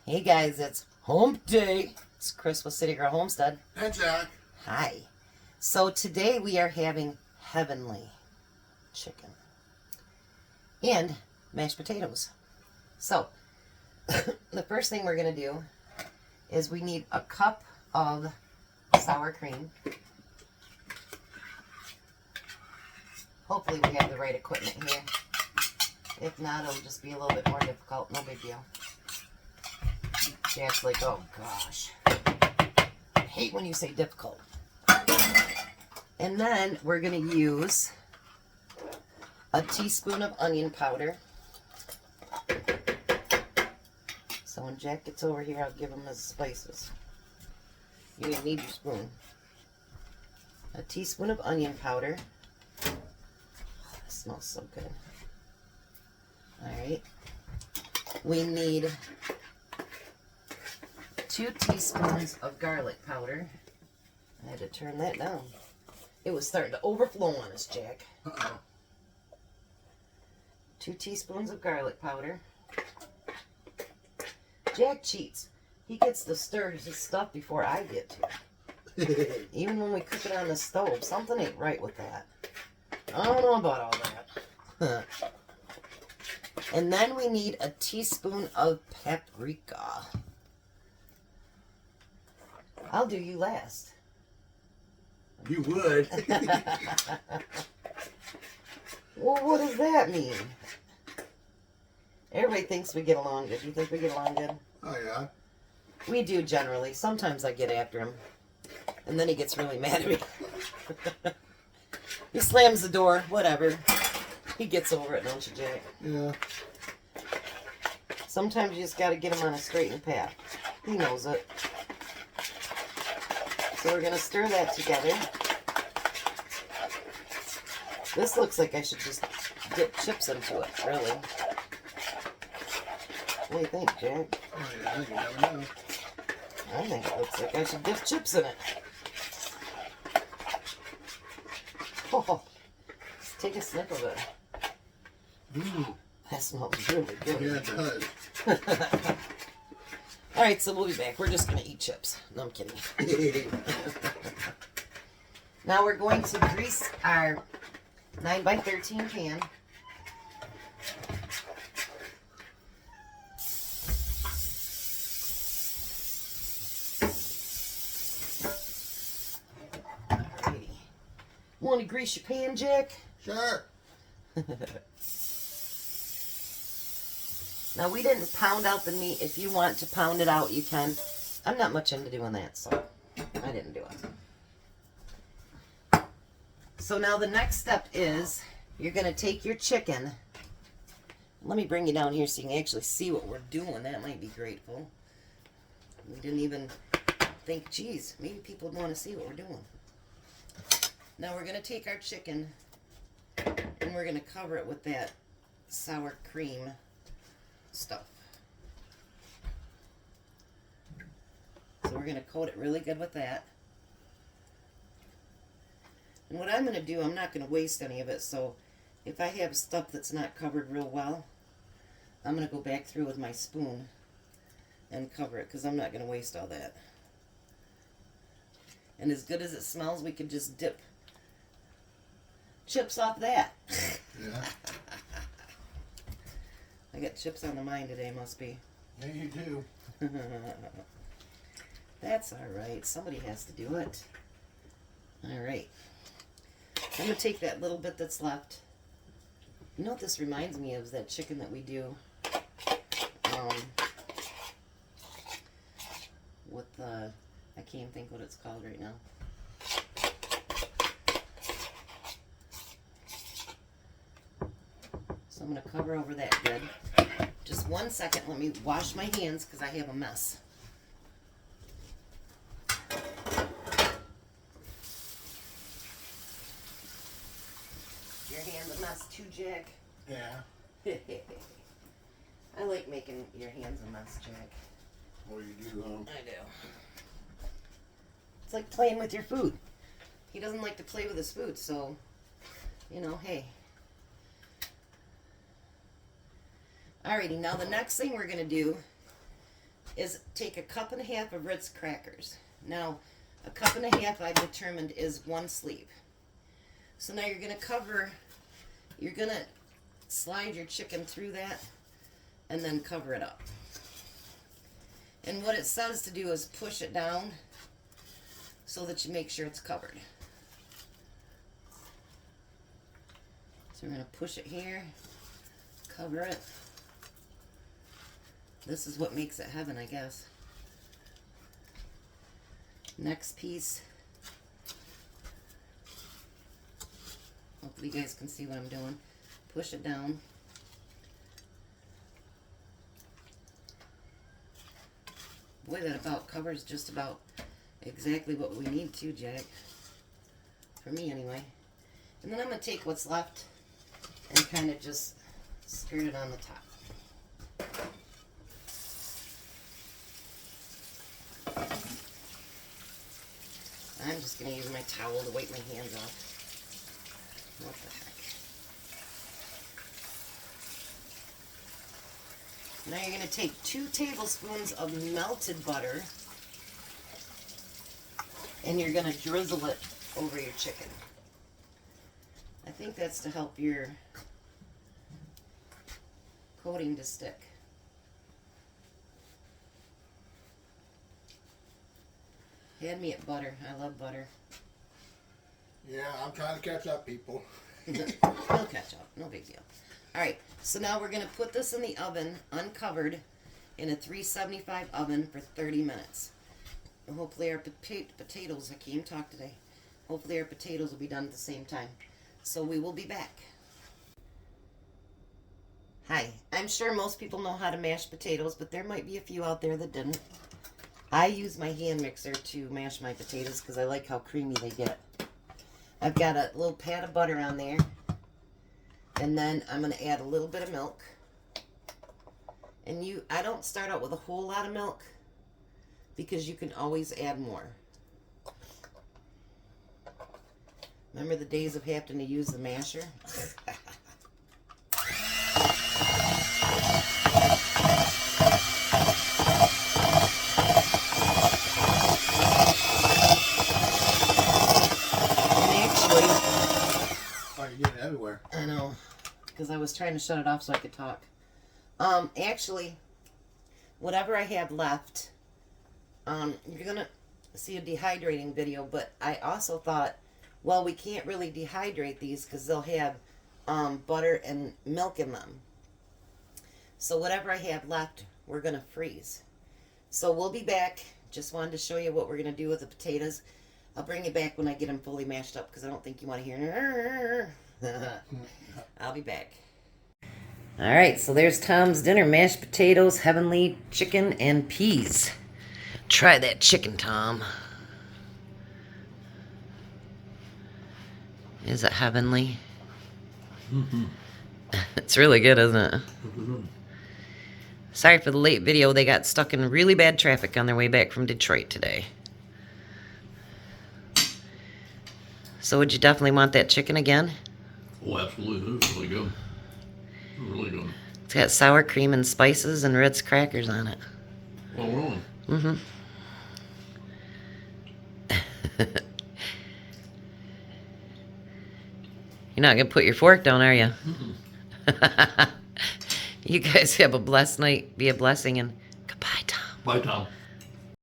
Hey guys, it's hump day. It's Chris with Citygirlhomestead. And Jack. Hi. So today we are having heavenly chicken and mashed potatoes. So the first thing we're going to do is we need a cup of sour cream. Hopefully we have the right equipment here. If not, it'll just be a little bit more difficult. No big deal. Jack's like, oh gosh. I hate when you say difficult. And then we're going to use a teaspoon of onion powder. So when Jack gets over here, I'll give him his spices. You're going to need your spoon. A teaspoon of onion powder. Oh, that smells so good. Alright. We need 2 teaspoons of garlic powder. I had to turn that down. It was starting to overflow on us, Jack. Uh-oh. 2 teaspoons of garlic powder. Jack cheats. He gets to stir his stuff before I get to. Even when we cook it on the stove, something ain't right with that. I don't know about all that. And then we need a teaspoon of paprika. I'll do you last. You would. Well, what does that mean? Everybody thinks we get along good. Do you think we get along good? Oh, yeah. We do generally. Sometimes I get after him. And then he gets really mad at me. He slams the door. Whatever. He gets over it, don't you, Jack? Yeah. Sometimes you just got to get him on a straightened path. He knows it. So we're going to stir that together. This looks like I should just dip chips into it, really. What do you think, Jack? Oh, yeah. You never know. I think it looks like I should dip chips in it. Oh, let's take a sniff of it. Ooh. That smells really good. Yeah, it does. Alright, so we'll be back. We're just going to eat chips. No, I'm kidding. Now we're going to grease our 9x13 pan. Alrighty. Want to grease your pan, Jack? Sure. Now, we didn't pound out the meat. If you want to pound it out, you can. I'm not much into doing that, so I didn't do it. So now the next step is you're going to take your chicken. Let me bring you down here so you can actually see what we're doing. That might be grateful. We didn't even think, geez, maybe people would want to see what we're doing. Now we're going to take our chicken and we're going to cover it with that sour cream stuff. So we're going to coat it really good with that. And what I'm going to do, I'm not going to waste any of it, so if I have stuff that's not covered real well, I'm going to go back through with my spoon and cover it, because I'm not going to waste all that. And as good as it smells, we could just dip chips off that. Yeah. I got chips on the mind today, must be. Yeah, you do. That's alright. Somebody has to do it. Alright. I'm going to take that little bit that's left. You know what this reminds me of? Is that chicken that we do with the... I can't even think what it's called right now. So I'm going to cover over that good. Just 1 second. Let me wash my hands because I have a mess. Your hand's a mess too, Jack. Yeah. I like making your hands a mess, Jack. Oh, you do, huh? I do. It's like playing with your food. He doesn't like to play with his food, so, you know, hey. Alrighty, now the next thing we're going to do is take a cup and a half of Ritz crackers. Now, a cup and a half I've determined is 1 sleeve. So now you're going to slide your chicken through that and then cover it up. And what it says to do is push it down so that you make sure it's covered. So we're going to push it here, cover it. This is what makes it heaven, I guess. Next piece. Hopefully you guys can see what I'm doing. Push it down. Boy, that about covers just about exactly what we need to, Jack. For me, anyway. And then I'm going to take what's left and kind of just skirt it on the top. I'm just going to use my towel to wipe my hands off. What the heck. Now you're going to take 2 tablespoons of melted butter and you're going to drizzle it over your chicken. I think that's to help your coating to stick. Hand me at butter. I love butter. Yeah, I'm trying to catch up, people. You'll catch up. No big deal. Alright, so now we're going to put this in the oven, uncovered, in a 375 oven for 30 minutes. And hopefully our potatoes, I can't even talk today. Hopefully our potatoes will be done at the same time. So we will be back. Hi, I'm sure most people know how to mash potatoes, but there might be a few out there that didn't. I use my hand mixer to mash my potatoes because I like how creamy they get. I've got a little pat of butter on there. And then I'm going to add a little bit of milk. And I don't start out with a whole lot of milk because you can always add more. Remember the days of having to use the masher? Everywhere. I know, because I was trying to shut it off so I could talk. Actually, whatever I have left, you're gonna see a dehydrating video, but I also thought, well, we can't really dehydrate these because they'll have butter and milk in them. So whatever I have left, we're gonna freeze. So we'll be back. Just wanted to show you what we're gonna do with the potatoes. I'll bring you back when I get them fully mashed up because I don't think you want to hear. I'll be back. Alright, so there's Tom's dinner. Mashed potatoes, heavenly chicken, and peas. Try that chicken, Tom. Is it heavenly? Mm-hmm. It's really good, isn't it? Mm-hmm. Sorry for the late video. They got stuck in really bad traffic on their way back from Detroit today. So would you definitely want that chicken again? Oh, absolutely. This is really good. Really good. It's got sour cream and spices and Ritz crackers on it. Oh, really? Mm-hmm. You're not going to put your fork down, are you? Mm-mm. You guys have a blessed night. Be a blessing, and goodbye, Tom. Bye, Tom.